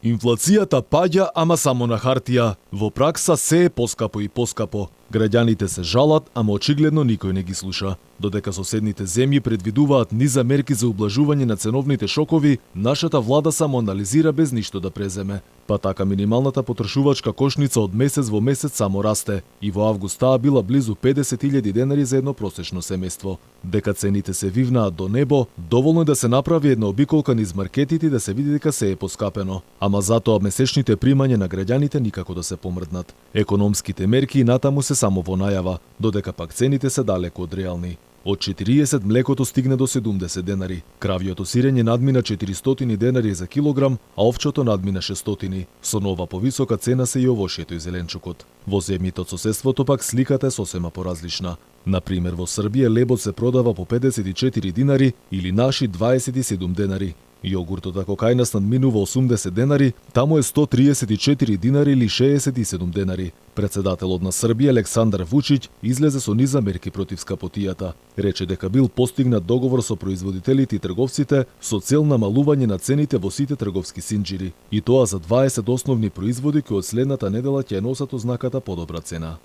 Инфлацијата паѓа, ама само на хартија. Во пракса се е поскапо и поскапо. Граѓаните се жалат, ама очигледно никој не ги слуша. Додека соседните земји предвидуваат низа мерки за ублажување на ценовните шокови, нашата влада само анализира без ништо да преземе. Па така минималната потрошувачка кошница од месец во месец само расте и во август таа била близу 50.000 денари за едно просечно семејство. Дека цените се вивнаат до небо, доволно е да се направи една обиколка низ маркетите и да се види дека се е поскапено. Ама затоа месечните примања на граѓаните никако да се помрднат. Економските мерки и натаму се само во најава, додека пак цените се далеку од реални. Од 40 млекото стигне до 70 денари, кравјото сирење надмина 400 денари за килограм, а овчото надмина 600. Со нова повисока цена се и овошјето и зеленчукот. Во земјите од соседството пак сликата е сосема поразлична. Например, во Србија лебот се продава по 54 динари или наши 27 денари. Јогуртот ако кај нас надминува 80 денари, таму е 134 динари или 67 денари. Председателот на Србија Александар Вучиќ излезе со низа мерки против скапотијата. Рече дека бил постигнат договор со производителите и трговците со цел намалување на цените во сите трговски синџири, и тоа за 20 основни производи кои од следната недела ќе носат ознаката подобра цена.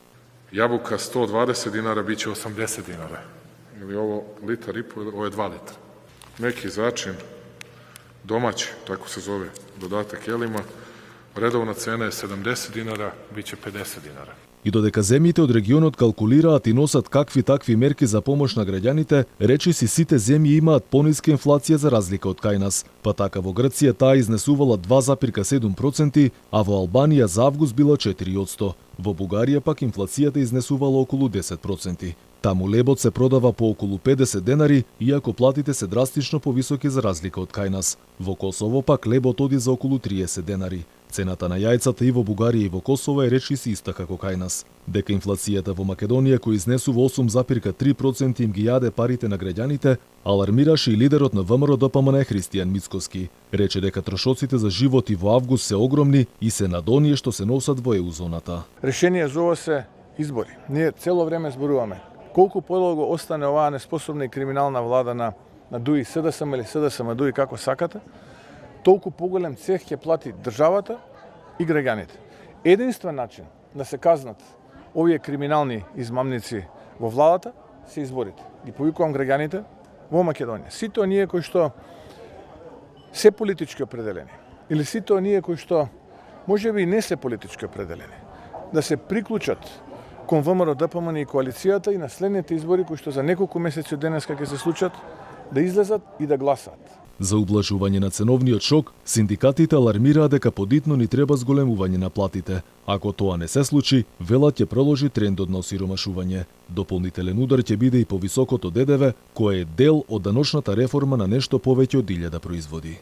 Јабука 120 динара биće 80 динара. Или ово литар и по, ово е 2 литра. Меки зачин, domaći, tako se zove, dodatak jelima, redovna cena je 70 dinara, biće 50 dinara. И додека земјите од регионот калкулираат и носат какви такви мерки за помош на граѓаните, речиси сите земји имаат пониска инфлација за разлика од кај нас. Па така во Грција таа изнесувала 2,7%, а во Албанија за август била 4%. Во Бугарија пак инфлацијата изнесувала околу 10%. Таму лебот се продава по околу 50 денари, иако платите се драстично повисоки за разлика од кај нас. Во Косово пак лебот оди за околу 30 денари. Цената на јајцата и во Бугарија и во Косово е речиси иста како кај нас. Дека инфлацијата во Македонија кој изнесува 8,3% им ги јаде парите на граѓаните, алармираше и лидерот на ВМРО ДПМН Христијан Мицкоски. Рече дека трошоците за живот и во август се огромни и се над оние што се носат во еузоната. Решение за ова се избори. Ние цело време зборуваме. Колку подолго остане оваа неспособна и криминална влада на ДУИ СДСМ или СДСМ ДУИ како сакате, толку поголем цех ќе плати државата и граѓаните. Единствен начин да се казнат овие криминални измамници во владата се изборите. Ги повикувам граѓаните во Македонија. Сите оние кои што се политички определени или сите оние кои што можеби и не се политички определени, да се приклучат кон ВМРО ДПМН и коалицијата и на следните избори кои што за неколку месеци од денеска ќе се случат, да излезат и да гласаат. За ублажување на ценовниот шок, синдикатите алармираат дека подитно ни треба зголемување на платите. Ако тоа не се случи, велат ќе продолжи трендот на осиромашување. Дополнителен удар ќе биде и повисокото ДДВ, кој е дел од даночната реформа на нешто повеќе од 1000 производи.